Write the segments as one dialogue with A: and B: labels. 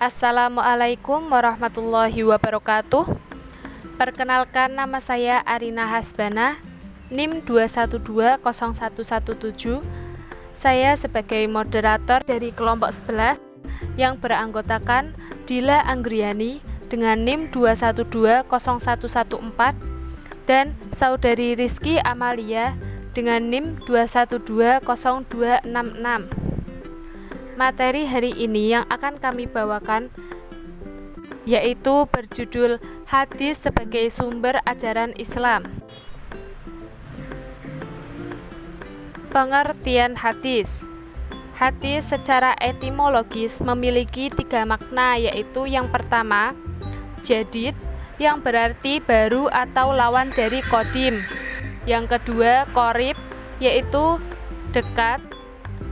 A: Assalamualaikum warahmatullahi wabarakatuh. Perkenalkan, nama saya Arina Hasbana, NIM 2120117. Saya sebagai moderator dari kelompok 11 yang beranggotakan Dila Anggriani dengan NIM 2120114 dan saudari Rizky Amalia dengan NIM 2120266. Materi hari ini yang akan kami bawakan yaitu berjudul Hadis sebagai Sumber Ajaran Islam. Pengertian hadis. Hadis secara etimologis memiliki 3 makna, yaitu yang pertama, jadid, yang berarti baru atau lawan dari kodim. Yang kedua, qorib, yaitu dekat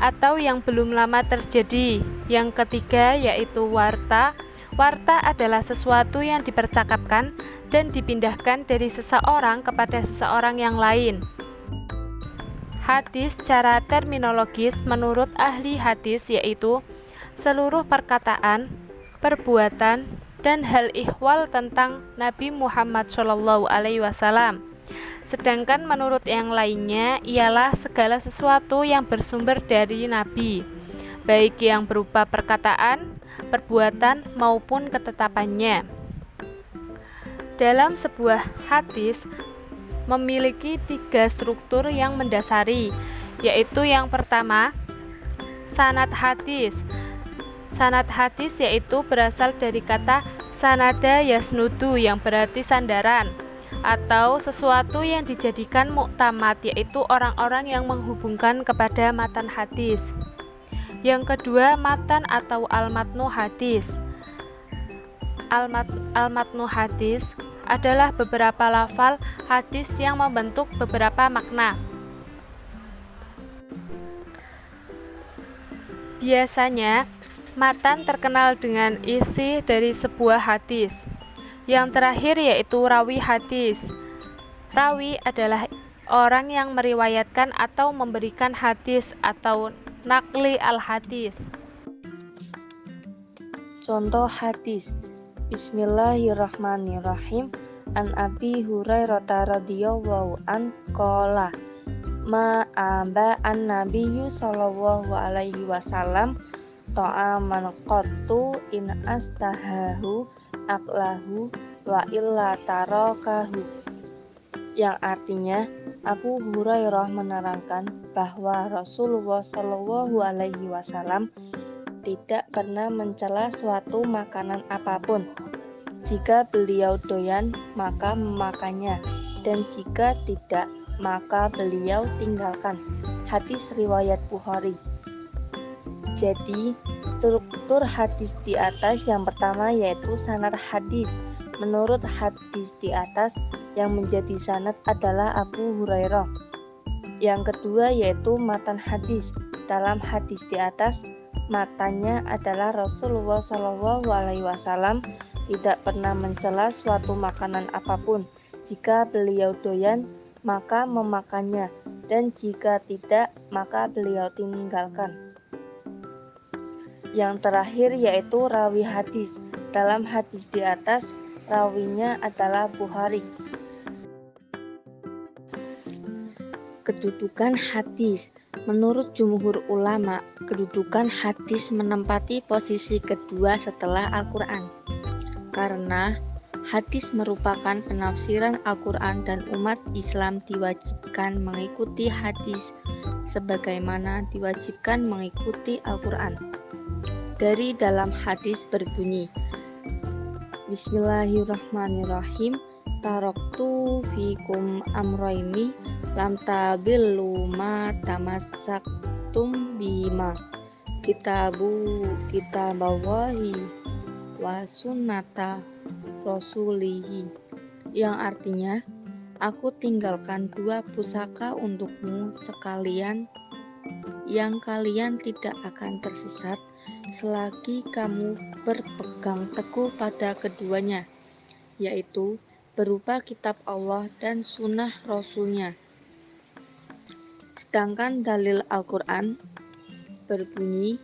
A: atau yang belum lama terjadi. Yang ketiga yaitu warta. Warta adalah sesuatu yang dipercakapkan dan dipindahkan dari seseorang kepada seseorang yang lain. Hadis secara terminologis menurut ahli hadis yaitu seluruh perkataan, perbuatan, dan hal ihwal tentang Nabi Muhammad SAW. Sedangkan menurut yang lainnya ialah segala sesuatu yang bersumber dari Nabi, baik yang berupa perkataan, perbuatan, maupun ketetapannya. Dalam sebuah hadis memiliki 3 struktur yang mendasari, yaitu yang pertama, sanad hadis. Sanad hadis yaitu berasal dari kata sanada yasnudu yang berarti sandaran, atau sesuatu yang dijadikan muktamad, yaitu orang-orang yang menghubungkan kepada matan hadis. Yang kedua, matan atau al-matnu hadis. Al-matnu hadis adalah beberapa lafal hadis yang membentuk beberapa makna. Biasanya, matan terkenal dengan isi dari sebuah hadis. Yang terakhir yaitu rawi hadis. Rawi adalah orang yang meriwayatkan atau memberikan hadis atau nakli al-hadis.
B: Contoh hadis. Bismillahirrahmanirrahim. An Abi Hurairah radhiyallahu an qala ma aba an nabiyyu sallallahu alaihi wasallam ta'aman qattu in astahahu aklahu wa illa tarakahu, yang artinya Abu Hurairah menerangkan bahwa Rasulullah Shallallahu Alaihi Wasallam tidak pernah mencela suatu makanan apapun. Jika beliau doyan maka memakannya, dan jika tidak maka beliau tinggalkan. Hadis riwayat Bukhari. Jadi, struktur hadis di atas yang pertama yaitu sanad hadis. Menurut hadis di atas, yang menjadi sanad adalah Abu Hurairah. Yang kedua yaitu matan hadis. Dalam hadis di atas, matanya adalah Rasulullah SAW tidak pernah mencela suatu makanan apapun. Jika beliau doyan, maka memakannya, dan jika tidak, maka beliau tinggalkan. Yang terakhir yaitu rawi hadis. Dalam hadis di atas, rawinya adalah Bukhari. Kedudukan hadis. Menurut jumhur ulama, kedudukan hadis menempati posisi kedua setelah Al-Quran. Karena hadis merupakan penafsiran Al-Quran dan umat Islam diwajibkan mengikuti hadis sebagaimana diwajibkan mengikuti Al-Quran. Dari dalam hadis berbunyi, Bismillahirrahmanirrahim. Taraktu fikum amroini lam tabillu ma tamassaktum bima kitaballahi wa sunnata rasulihi, yang artinya, aku tinggalkan 2 pusaka untukmu sekalian yang kalian tidak akan tersesat selagi kamu berpegang teguh pada keduanya, yaitu berupa kitab Allah dan sunnah Rasulnya. Sedangkan dalil Al-Quran berbunyi,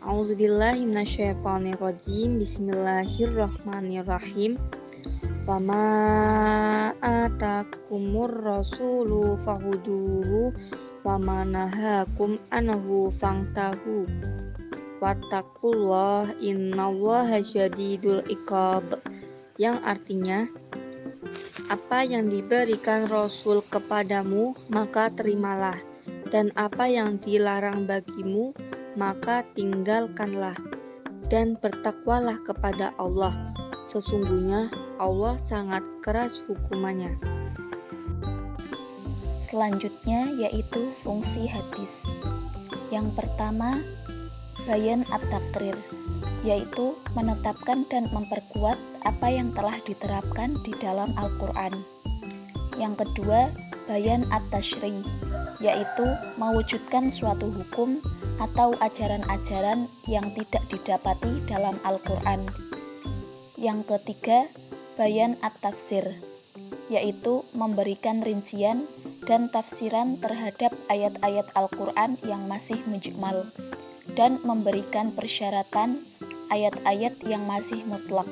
B: A'udzubillahi minasyaitonirrajim. Bismillahirrahmanirrahim. Wama atakumur rasulu fahuduhu wama nahakum anhu fangtahu wattaqullah innallaha syadidul iqab, yang artinya, apa yang diberikan Rasul kepadamu maka terimalah, dan apa yang dilarang bagimu maka tinggalkanlah, dan bertakwalah kepada Allah. Sesungguhnya Allah sangat keras hukumannya.
C: Selanjutnya yaitu fungsi hadis. Yang pertama, bayan at-taqrir, yaitu menetapkan dan memperkuat apa yang telah diterapkan di dalam Al-Quran. Yang kedua, bayan at-tashri, yaitu mewujudkan suatu hukum atau ajaran-ajaran yang tidak didapati dalam Al-Quran. Yang ketiga, bayan at-tafsir, yaitu memberikan rincian dan tafsiran terhadap ayat-ayat Al-Quran yang masih mujmal, dan memberikan persyaratan ayat-ayat yang masih mutlak,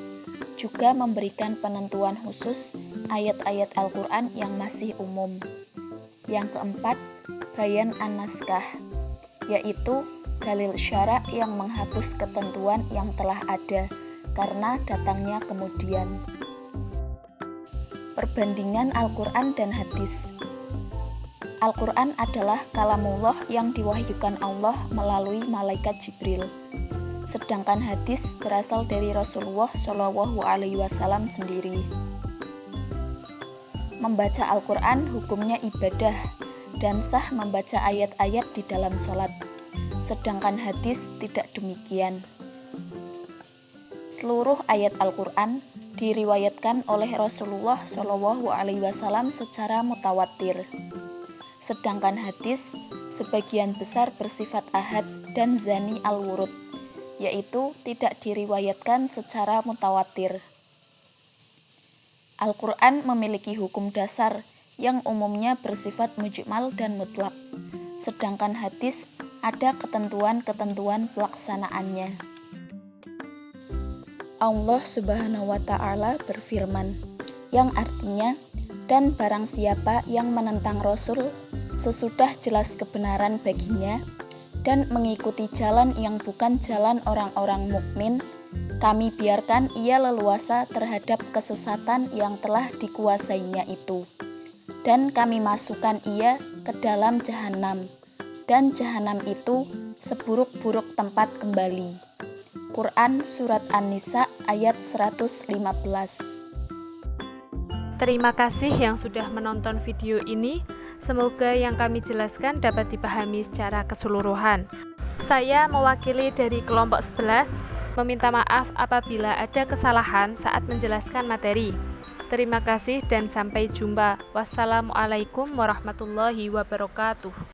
C: juga memberikan penentuan khusus ayat-ayat Al-Quran yang masih umum. Yang keempat, bayan an-naskah, yaitu dalil syara' yang menghapus ketentuan yang telah ada karena datangnya kemudian. Perbandingan Al-Quran dan hadis. Al-Quran adalah kalamullah yang diwahyukan Allah melalui malaikat Jibril. Sedangkan hadis berasal dari Rasulullah SAW sendiri. Membaca Al-Quran hukumnya ibadah dan sah membaca ayat-ayat di dalam sholat. Sedangkan hadis tidak demikian. Seluruh ayat Al-Quran diriwayatkan oleh Rasulullah SAW secara mutawatir. Sedangkan hadis sebagian besar bersifat ahad dan zani al-wurud, yaitu tidak diriwayatkan secara mutawatir. Al-Quran memiliki hukum dasar yang umumnya bersifat mujmal dan mutlak, sedangkan hadis ada ketentuan-ketentuan pelaksanaannya. Allah Subhanahu wa Ta'ala berfirman, yang artinya, dan barang siapa yang menentang Rasul sesudah jelas kebenaran baginya dan mengikuti jalan yang bukan jalan orang-orang mukmin, kami biarkan ia leluasa terhadap kesesatan yang telah dikuasainya itu, dan kami masukkan ia ke dalam jahanam, dan jahanam itu seburuk-buruk tempat kembali. Quran Surat An-Nisa ayat 115.
A: Terima kasih yang sudah menonton video ini. Semoga yang kami jelaskan dapat dipahami secara keseluruhan. Saya mewakili dari kelompok 11 meminta maaf apabila ada kesalahan saat menjelaskan materi. Terima kasih dan sampai jumpa. Wassalamualaikum warahmatullahi wabarakatuh.